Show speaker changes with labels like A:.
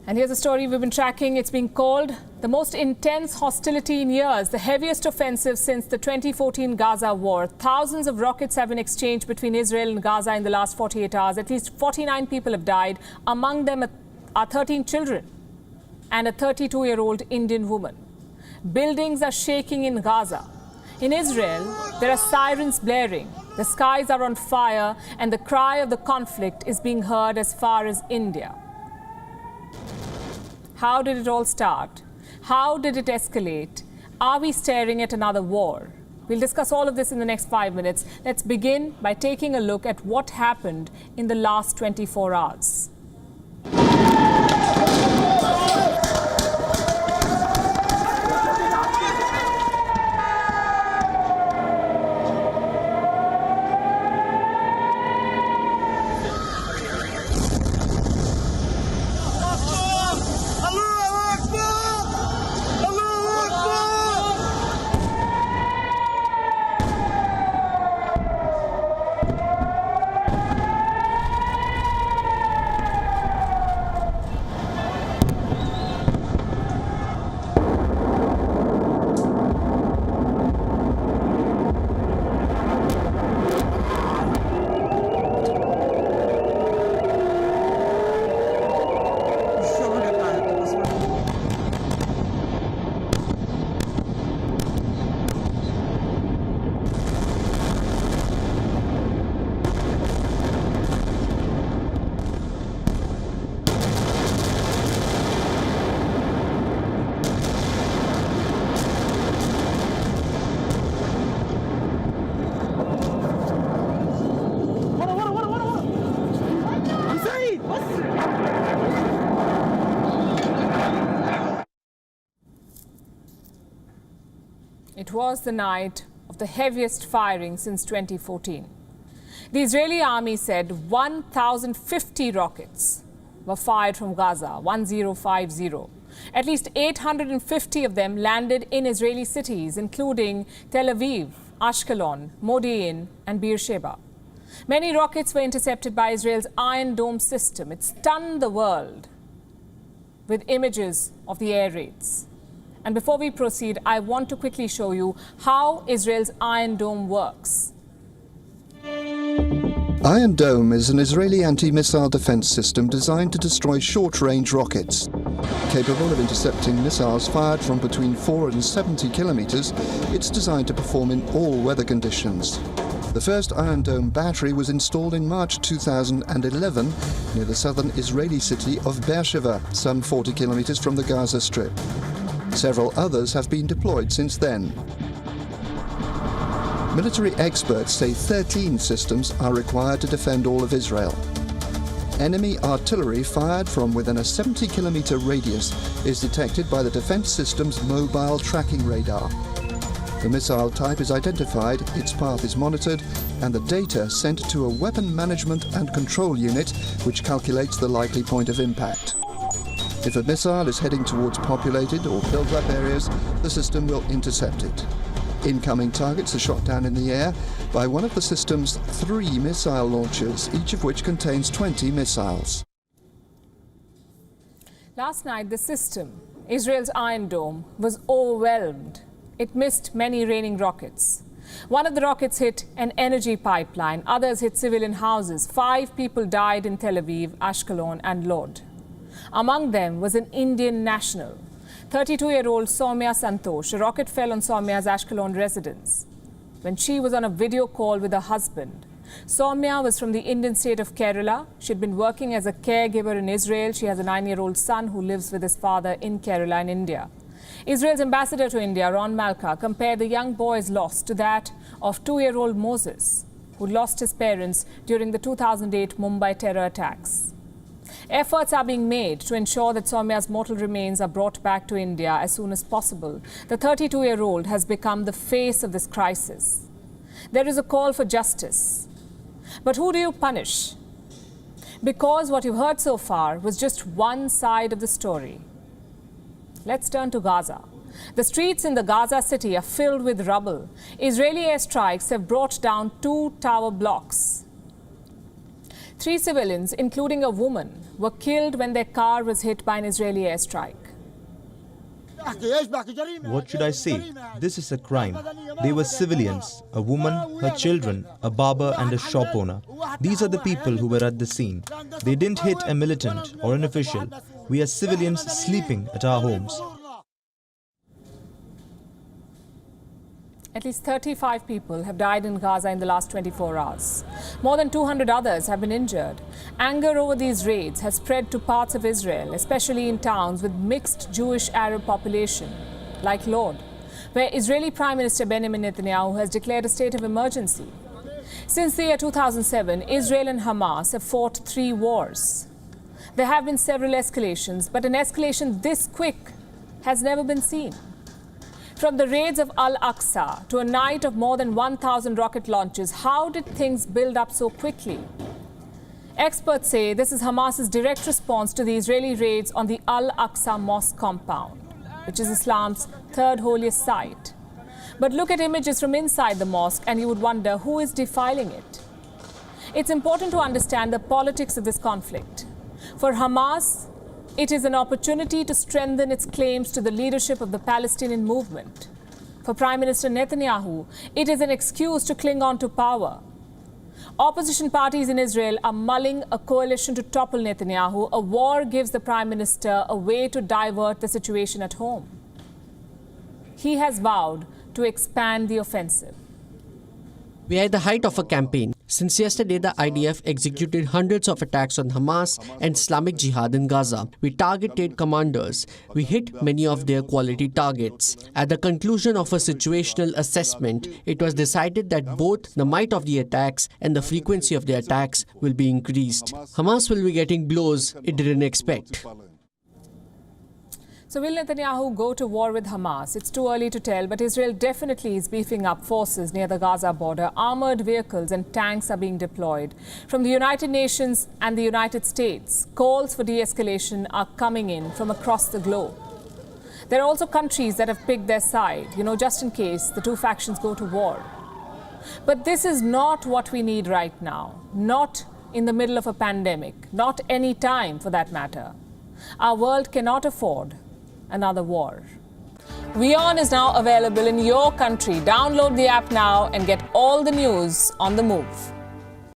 A: And here's a story we've been tracking. It's being called the most intense hostility in years, the heaviest offensive since the 2014 Gaza war. Thousands of rockets have been exchanged between Israel and Gaza in the last 48 hours. At least 49 people have died. Among them are 13 children and a 32-year-old Indian woman. Buildings are shaking in Gaza. In Israel, there are sirens blaring. The skies are on fire and the cry of the conflict is being heard as far as India. How did it all start? How did it escalate? Are we staring at another war? We'll discuss all of this in the next 5 minutes. Let's begin by taking a look at what happened in the last 24 hours. It was the night of the heaviest firing since 2014. The Israeli army said 1,050 rockets were fired from Gaza, 1050. At least 850 of them landed in Israeli cities, including Tel Aviv, Ashkelon, Modi'in, and Beersheba. Many rockets were intercepted by Israel's Iron Dome system. It stunned the world with images of the air raids. And before we proceed, I want to quickly show you how Israel's Iron Dome works.
B: Iron Dome is an Israeli anti-missile defense system designed to destroy short-range rockets. Capable of intercepting missiles fired from between 4 and 70 kilometers, it's designed to perform in all weather conditions. The first Iron Dome battery was installed in March 2011 near the southern Israeli city of Beersheba, some 40 kilometers from the Gaza Strip. Several others have been deployed since then. Military experts say 13 systems are required to defend all of Israel. Enemy artillery fired from within a 70-kilometer radius is detected by the defense system's mobile tracking radar. The missile type is identified, its path is monitored, and the data sent to a weapon management and control unit which calculates the likely point of impact. If a missile is heading towards populated or built-up areas, the system will intercept it. Incoming targets are shot down in the air by one of the system's 3 missile launchers, each of which contains 20 missiles.
A: Last night, the system, Israel's Iron Dome, was overwhelmed. It missed many raining rockets. One of the rockets hit an energy pipeline, others hit civilian houses. 5 people died in Tel Aviv, Ashkelon, and Lod. Among them was an Indian national, 32-year-old Soumya Santosh. A rocket fell on Soumya's Ashkelon residence when she was on a video call with her husband. Soumya was from the Indian state of Kerala. She'd been working as a caregiver in Israel. She has a 9-year-old son who lives with his father in Kerala in India. Israel's ambassador to India, Ron Malka, compared the young boy's loss to that of 2-year-old Moses, who lost his parents during the 2008 Mumbai terror attacks. Efforts are being made to ensure that Soumya's mortal remains are brought back to India as soon as possible. The 32-year-old has become the face of this crisis. There is a call for justice. But who do you punish? Because what you've heard so far was just one side of the story. Let's turn to Gaza. The streets in the Gaza city are filled with rubble. Israeli airstrikes have brought down 2 tower blocks. 3 civilians, including a woman, were killed when their car was hit by an Israeli airstrike.
C: What should I say? This is a crime. They were civilians, a woman, her children, a barber and a shop owner. These are the people who were at the scene. They didn't hit a militant or an official. We are civilians sleeping at our homes.
A: At least 35 people have died in Gaza in the last 24 hours. More than 200 others have been injured. Anger over these raids has spread to parts of Israel, especially in towns with mixed Jewish-Arab population, like Lod, where Israeli Prime Minister Benjamin Netanyahu has declared a state of emergency. Since the year 2007, Israel and Hamas have fought 3 wars. There have been several escalations, but an escalation this quick has never been seen. From the raids of Al-Aqsa to a night of more than 1,000 rocket launches, how did things build up so quickly? Experts say this is Hamas's direct response to the Israeli raids on the Al-Aqsa mosque compound, which is Islam's 3rd holiest site. But look at images from inside the mosque and you would wonder who is defiling it. It's important to understand the politics of this conflict. For Hamas, it is an opportunity to strengthen its claims to the leadership of the Palestinian movement. For Prime Minister Netanyahu, it is an excuse to cling on to power. Opposition parties in Israel are mulling a coalition to topple Netanyahu. A war gives the Prime Minister a way to divert the situation at home. He has vowed to expand the offensive.
D: We are at the height of a campaign. Since yesterday, the IDF executed hundreds of attacks on Hamas and Islamic Jihad in Gaza. We targeted commanders. We hit many of their quality targets. At the conclusion of a situational assessment, it was decided that both the might of the attacks and the frequency of the attacks will be increased. Hamas will be getting blows it didn't expect.
A: So will Netanyahu go to war with Hamas? It's too early to tell, but Israel definitely is beefing up forces near the Gaza border. Armored vehicles and tanks are being deployed. From the United Nations and the United States, calls for de-escalation are coming in from across the globe. There are also countries that have picked their side, just in case the 2 factions go to war. But this is not what we need right now. Not in the middle of a pandemic. Not any time, for that matter. Our world cannot afford another war. WION is now available in your country. Download the app now and get all the news on the move.